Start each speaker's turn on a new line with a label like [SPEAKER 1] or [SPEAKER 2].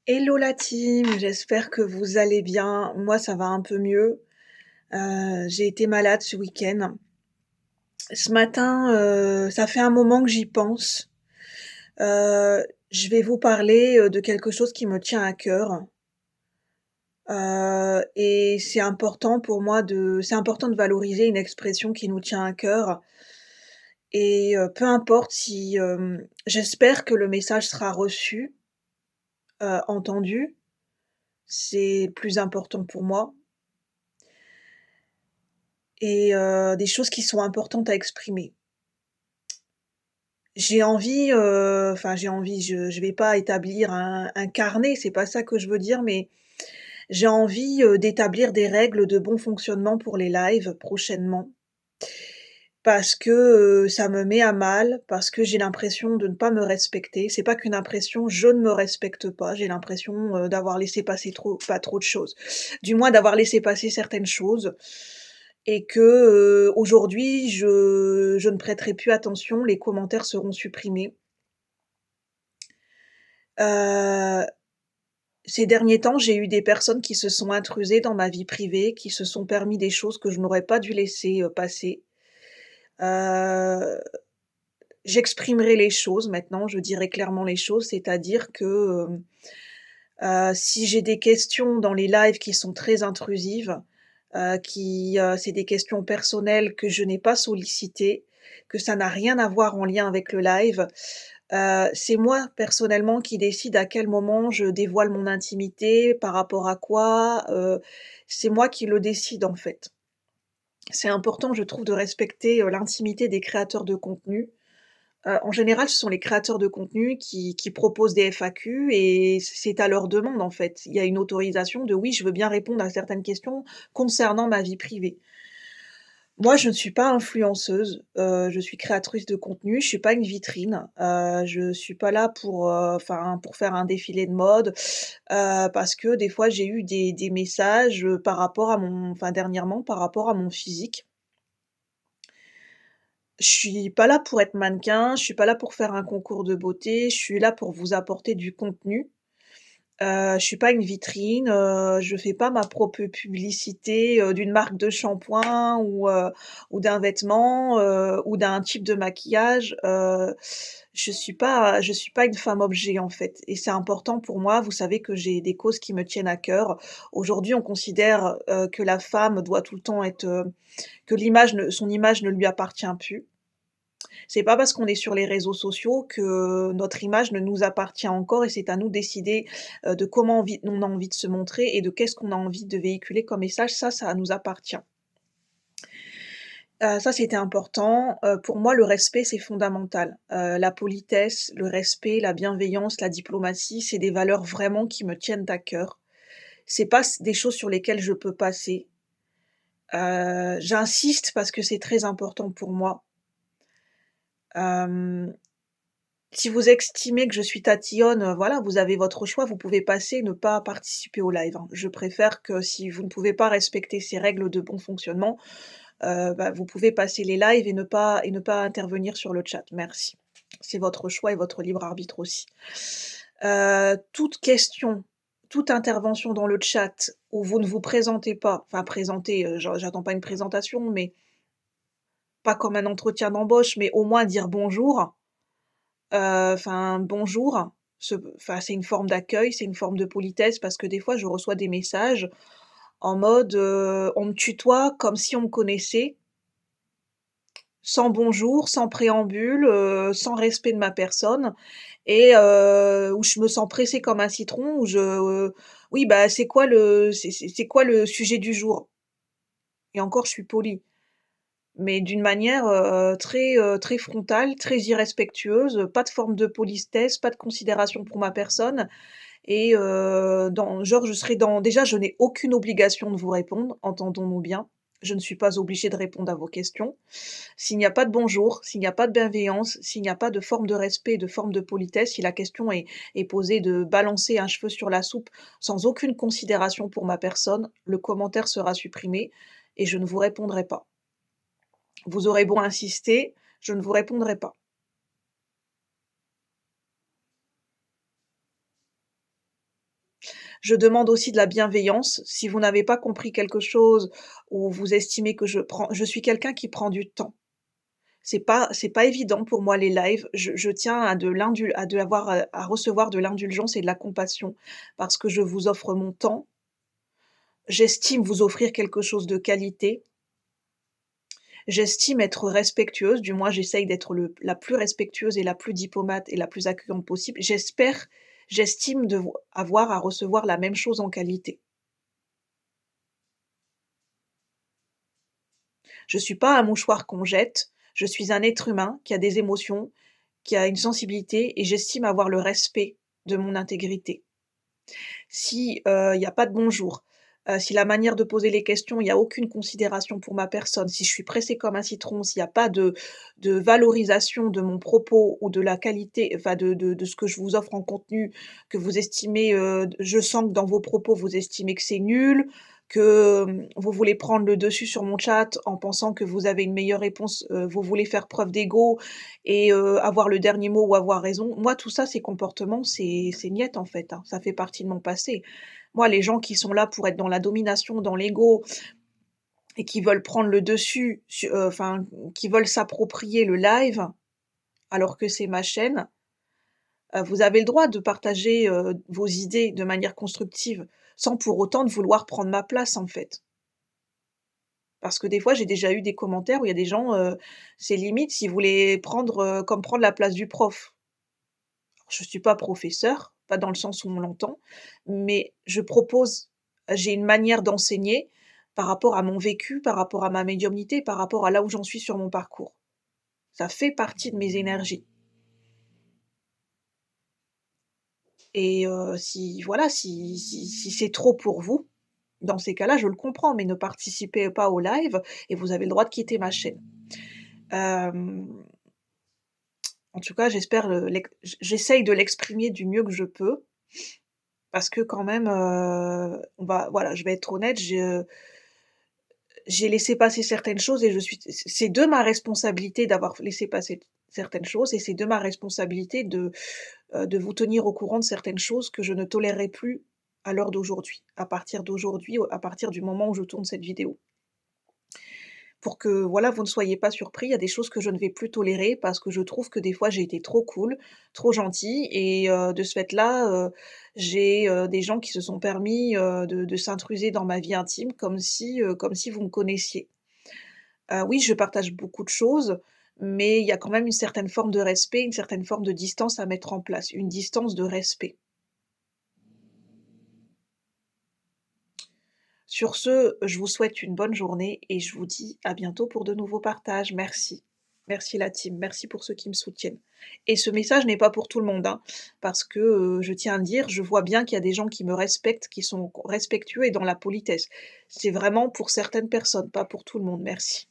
[SPEAKER 1] Hello la team, j'espère que vous allez bien. Moi, ça va un peu mieux. J'ai été malade ce week-end. Ce matin, ça fait un moment que j'y pense. Je vais vous parler, de quelque chose qui me tient à cœur, et c'est important de valoriser une expression qui nous tient à cœur et peu importe si, j'espère que le message sera reçu, entendu, c'est le plus important pour moi. Et des choses qui sont importantes à exprimer. J'ai envie, je vais pas établir un carnet, c'est pas ça que je veux dire, mais j'ai envie, d'établir des règles de bon fonctionnement pour les lives prochainement. Parce que, ça me met à mal, parce que j'ai l'impression de ne pas me respecter. C'est pas qu'une impression, je ne me respecte pas. J'ai l'impression, d'avoir laissé passer pas trop de choses, du moins d'avoir laissé passer certaines choses et que, aujourd'hui je ne prêterai plus attention, les commentaires seront supprimés. Heu, Ces derniers temps, j'ai eu des personnes qui se sont intrusées dans ma vie privée, qui se sont permis des choses que je n'aurais pas dû laisser, passer. Heu J'exprimerai les choses maintenant, je dirai clairement les choses, c'est-à-dire que, si j'ai des questions dans les lives qui sont très intrusives, c'est des questions personnelles que je n'ai pas sollicitées, que ça n'a rien à voir en lien avec le live, c'est moi personnellement qui décide à quel moment je dévoile mon intimité, par rapport à quoi, c'est moi qui le décide en fait. C'est important je trouve de respecter, l'intimité des créateurs de contenu. En général, ce sont les créateurs de contenu qui proposent des FAQ et c'est à leur demande, en fait. Il y a une autorisation de: «Oui, je veux bien répondre à certaines questions concernant ma vie privée». Moi, je ne suis pas influenceuse, je suis créatrice de contenu, je suis pas une vitrine, je suis pas là pour faire un défilé de mode, parce que des fois j'ai eu des messages, dernièrement par rapport à mon physique. Je suis pas là pour être mannequin, je suis pas là pour faire un concours de beauté, je suis là pour vous apporter du contenu. Je suis pas une vitrine, je fais pas ma propre publicité, d'une marque de shampoing ou d'un vêtement, ou d'un type de maquillage, je suis pas une femme objet, en fait et c'est important pour moi. Vous savez que j'ai des causes qui me tiennent à cœur. Aujourd'hui, on considère, que la femme doit tout le temps être, que son image ne lui appartient plus. C'est pas parce qu'on est sur les réseaux sociaux que notre image ne nous appartient encore et c'est à nous de décider, de comment on a envie de se montrer et de qu'est-ce qu'on a envie de véhiculer comme message, ça nous appartient. Ça c'était important. Pour moi le respect c'est fondamental. La politesse, le respect, la bienveillance, la diplomatie, c'est des valeurs vraiment qui me tiennent à cœur. C'est pas des choses sur lesquelles je peux passer. J'insiste parce que c'est très important pour moi. Hem Si vous estimez que je suis tatillonne, voilà, vous avez votre choix, vous pouvez passer, ne pas participer au live, hein. Je préfère que si vous ne pouvez pas respecter ces règles de bon fonctionnement, vous pouvez passer les lives et ne pas intervenir sur le chat. Merci. C'est votre choix et votre libre arbitre aussi. Toute question, toute intervention dans le chat où vous ne vous présentez pas, enfin présenter, j'attends pas une présentation, mais pas comme un entretien d'embauche, mais au moins dire bonjour. Bonjour, c'est une forme d'accueil, c'est une forme de politesse parce que des fois je reçois des messages en mode, on me tutoie comme si on me connaissait, sans bonjour, sans préambule, sans respect de ma personne et où je me sens pressée comme un citron, où «Oui, bah, c'est quoi le sujet du jour?» Et encore je suis polie. Mais d'une manière, très frontale, très irrespectueuse, pas de forme de politesse, pas de considération pour ma personne et dans genre je serais dans déjà je n'ai aucune obligation de vous répondre, entendons-nous bien. Je ne suis pas obligée de répondre à vos questions. S'il n'y a pas de bonjour, s'il n'y a pas de bienveillance, s'il n'y a pas de forme de respect, de forme de politesse, si la question est posée de balancer un cheveu sur la soupe sans aucune considération pour ma personne, le commentaire sera supprimé et je ne vous répondrai pas. Vous aurez beau insister, je ne vous répondrai pas. Je demande aussi de la bienveillance. Si vous n'avez pas compris quelque chose ou vous estimez que je suis quelqu'un qui prend du temps. C'est pas évident pour moi les lives. Je tiens à recevoir de l'indulgence et de la compassion parce que je vous offre mon temps. J'estime vous offrir quelque chose de qualité. J'estime être respectueuse, du moins j'essaye d'être la plus respectueuse et la plus diplomate et la plus accueillante possible. J'estime avoir à recevoir la même chose en qualité. Je suis pas un mouchoir qu'on jette, je suis un être humain qui a des émotions, qui a une sensibilité et j'estime avoir le respect de mon intégrité. Si, il y a pas de bonjour, si la manière de poser les questions, il y a aucune considération pour ma personne, si je suis pressée comme un citron, s'il y a pas de valorisation de mon propos ou de la qualité, enfin de ce que je vous offre en contenu, que vous estimez, je sens que dans vos propos, vous estimez que c'est nul, que, vous voulez prendre le dessus sur mon chat en pensant que vous avez une meilleure réponse, vous voulez faire preuve d'ego et avoir le dernier mot ou avoir raison. Moi, tout ça, ces comportements, c'est niet, en fait, hein, ça fait partie de mon passé. Moi, les gens qui sont là pour être dans la domination, dans l'ego et qui veulent prendre le dessus enfin, qui veulent s'approprier le live, alors que c'est ma chaîne, vous avez le droit de partager, vos idées de manière constructive, sans pour autant de vouloir prendre ma place, en fait. Parce que des fois, j'ai déjà eu des commentaires où il y a des gens, c'est limite s'ils voulaient prendre la place du prof. Je suis pas professeur, pas dans le sens où on l'entend, mais j'ai une manière d'enseigner par rapport à mon vécu, par rapport à ma médiumnité, par rapport à là où j'en suis sur mon parcours. Ça fait partie de mes énergies et si voilà, si c'est trop pour vous, dans ces cas-là, je le comprends, mais ne participez pas au live et vous avez le droit de quitter ma chaîne. Hem, En tout cas, j'essaye de l'exprimer du mieux que je peux parce que quand même, voilà, je vais être honnête, j'ai laissé passer certaines choses et c'est de ma responsabilité d'avoir laissé passer certaines choses et c'est de ma responsabilité de vous tenir au courant de certaines choses que je ne tolérerai plus à l'heure d'aujourd'hui, à partir du moment où je tourne cette vidéo. Pour que, voilà, vous ne soyez pas surpris, il y a des choses que je ne vais plus tolérer parce que je trouve que des fois j'ai été trop cool, trop gentille et de ce fait-là, j'ai, des gens qui se sont permis, de s'intruser dans ma vie intime comme si vous me connaissiez. Oui, je partage beaucoup de choses, mais il y a quand même une certaine forme de respect, une certaine forme de distance à mettre en place, une distance de respect. Sur ce, je vous souhaite une bonne journée et je vous dis à bientôt pour de nouveaux partages. Merci. Merci la team, merci pour ceux qui me soutiennent. Et ce message n'est pas pour tout le monde, hein, parce que, je tiens à le dire, je vois bien qu'il y a des gens qui me respectent, qui sont respectueux et dans la politesse. C'est vraiment pour certaines personnes, pas pour tout le monde. Merci.